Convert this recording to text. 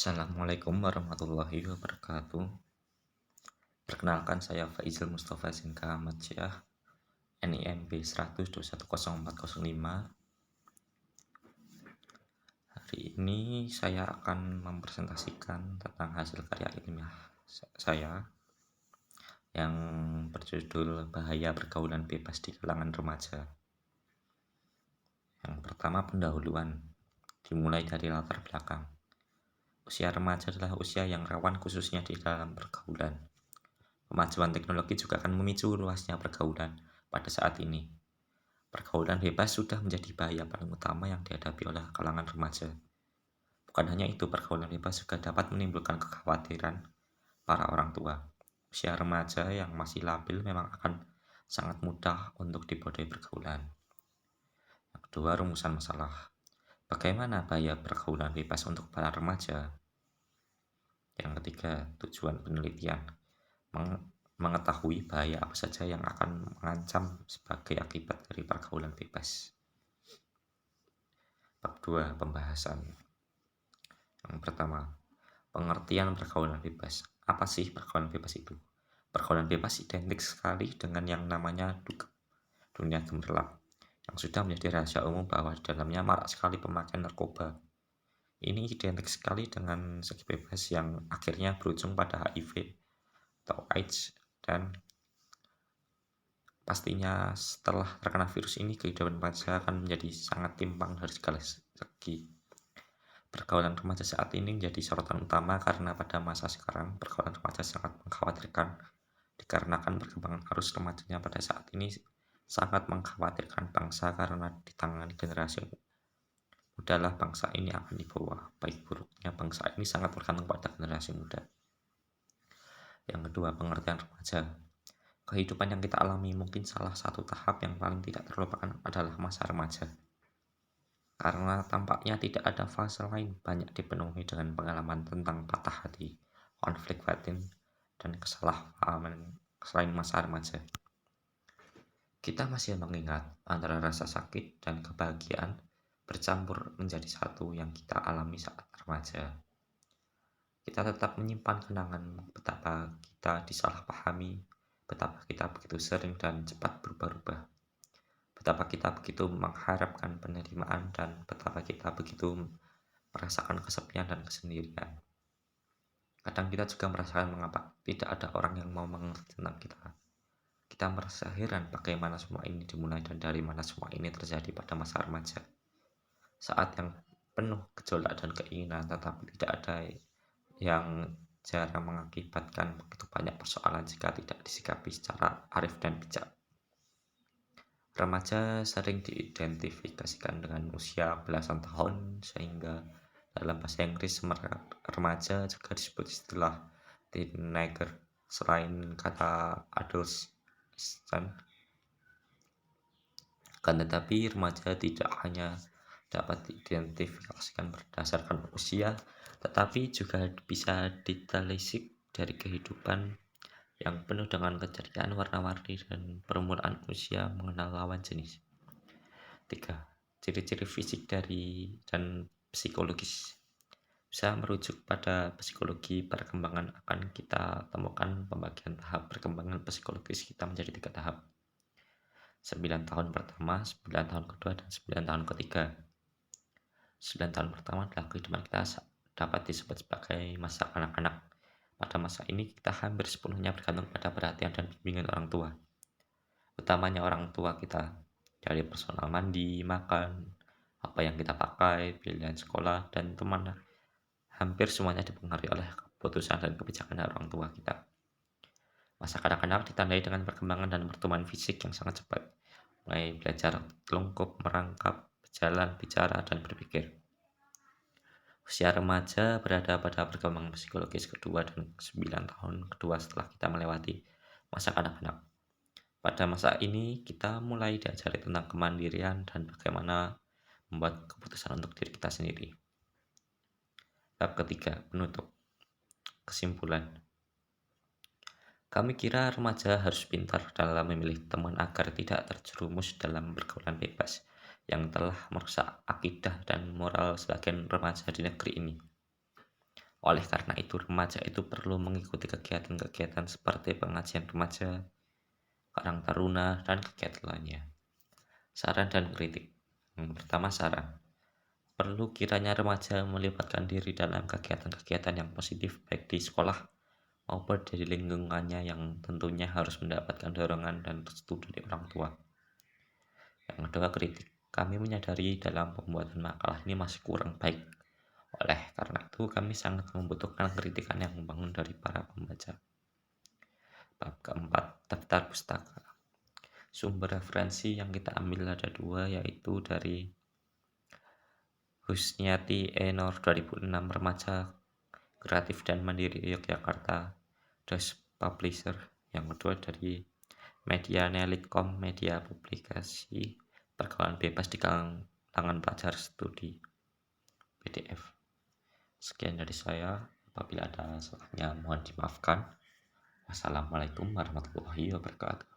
Assalamualaikum warahmatullahi wabarakatuh. Perkenalkan saya Faizal Mustafa Zinka Ahmad Syah, NIMB 100210405. Hari ini saya akan mempresentasikan tentang hasil karya ilmiah saya yang berjudul Bahaya Pergaulan Bebas di Kalangan Remaja. Yang pertama, pendahuluan, dimulai dari latar belakang. Usia remaja adalah usia yang rawan khususnya di dalam pergaulan. Kemajuan teknologi juga akan memicu luasnya pergaulan pada saat ini. Pergaulan bebas sudah menjadi bahaya paling utama yang dihadapi oleh kalangan remaja. Bukan hanya itu, pergaulan bebas juga dapat menimbulkan kekhawatiran para orang tua. Usia remaja yang masih labil memang akan sangat mudah untuk dibodai pergaulan. Yang kedua, rumusan masalah. Bagaimana bahaya pergaulan bebas untuk para remaja? Yang ketiga, tujuan penelitian. Mengetahui bahaya apa saja yang akan mengancam sebagai akibat dari pergaulan bebas. Bab 2, pembahasan. Yang pertama, pengertian pergaulan bebas. Apa sih pergaulan bebas itu? Pergaulan bebas identik sekali dengan yang namanya dunia gemerlap, yang sudah menjadi rahasia umum bahwa di dalamnya marak sekali pemakaian narkoba. Ini identik sekali dengan segi bebas yang akhirnya berujung pada HIV atau AIDS, dan pastinya setelah terkena virus ini kehidupan remaja akan menjadi sangat timpang dari segala segi. Pergaulan remaja saat ini menjadi sorotan utama karena pada masa sekarang pergaulan remaja sangat mengkhawatirkan dikarenakan perkembangan arus remajanya pada saat ini sangat mengkhawatirkan bangsa karena ditangani generasi mudalah bangsa ini akan dibawa. Baik buruknya bangsa ini sangat tergantung pada generasi muda. Yang kedua, pengertian remaja. Kehidupan yang kita alami mungkin salah satu tahap yang paling tidak terlupakan adalah masa remaja. Karena tampaknya tidak ada fase lain banyak dipenuhi dengan pengalaman tentang patah hati, konflik batin, dan kesalahpahaman selain masa remaja. Kita masih mengingat antara rasa sakit dan kebahagiaan bercampur menjadi satu yang kita alami saat remaja. Kita tetap menyimpan kenangan betapa kita disalahpahami, betapa kita begitu sering dan cepat berubah-ubah, betapa kita begitu mengharapkan penerimaan, dan betapa kita begitu merasakan kesepian dan kesendirian. Kadang kita juga merasakan mengapa tidak ada orang yang mau mengerti tentang kita. Kita merasa heran bagaimana semua ini dimulai dan dari mana semua ini terjadi pada masa remaja. Saat yang penuh gejolak dan keinginan, tetapi tidak ada yang jarang mengakibatkan begitu banyak persoalan jika tidak disikapi secara arif dan bijak. Remaja sering diidentifikasikan dengan usia belasan tahun, sehingga dalam bahasa Inggris remaja juga disebut istilah teenager selain kata adolescent. Kan tetapi remaja tidak hanya dapat diidentifikasikan berdasarkan usia, tetapi juga bisa ditelisik dari kehidupan yang penuh dengan keceriaan warna-warni dan permulaan usia mengenal lawan jenis. 3. Ciri-ciri fisik dan psikologis. Bisa merujuk pada psikologi perkembangan akan kita temukan pembagian tahap perkembangan psikologis kita menjadi 3 tahap. 9 tahun pertama, 9 tahun kedua, dan 9 tahun ketiga. 9 tahun pertama adalah kehidupan kita dapat disebut sebagai masa kanak-kanak. Pada masa ini kita hampir sepenuhnya bergantung pada perhatian dan bimbingan orang tua, utamanya orang tua kita, dari personal mandi, makan, apa yang kita pakai, pilihan sekolah, dan teman. Hampir semuanya dipengaruhi oleh keputusan dan kebijakan orang tua kita. Masa kanak-kanak ditandai dengan perkembangan dan pertumbuhan fisik yang sangat cepat, mulai belajar telungkup, merangkap, berjalan, bicara, dan berpikir. Usia remaja berada pada perkembangan psikologis kedua dan 9 tahun kedua setelah kita melewati masa kanak-kanak. Pada masa ini kita mulai diajari tentang kemandirian dan bagaimana membuat keputusan untuk diri kita sendiri. Bab ketiga, penutup. Kesimpulan. Kami kira remaja harus pintar dalam memilih teman agar tidak terjerumus dalam pergaulan bebas yang telah merusak akidah dan moral sebagian remaja di negeri ini. Oleh karena itu, remaja itu perlu mengikuti kegiatan-kegiatan seperti pengajian remaja, karang taruna, dan kegiatan lainnya. Saran dan kritik. Yang pertama, saran. Perlu kiranya remaja melibatkan diri dalam kegiatan-kegiatan yang positif baik di sekolah maupun di lingkungannya, yang tentunya harus mendapatkan dorongan dan restu dari orang tua. Yang kedua, kritik. Kami menyadari dalam pembuatan makalah ini masih kurang baik. Oleh karena itu, kami sangat membutuhkan kritikan yang membangun dari para pembaca. Bab keempat, daftar pustaka. Sumber referensi yang kita ambil ada dua, yaitu dari Husniati Enor 2006, Remaja Kreatif dan Mandiri Yogyakarta, DOS Publisher. Yang kedua dari Media Nelitcom, media publikasi pergaulan bebas di kalangan pelajar studi, PDF. Sekian dari saya, apabila ada salahnya mohon dimaafkan. Wassalamualaikum warahmatullahi wabarakatuh.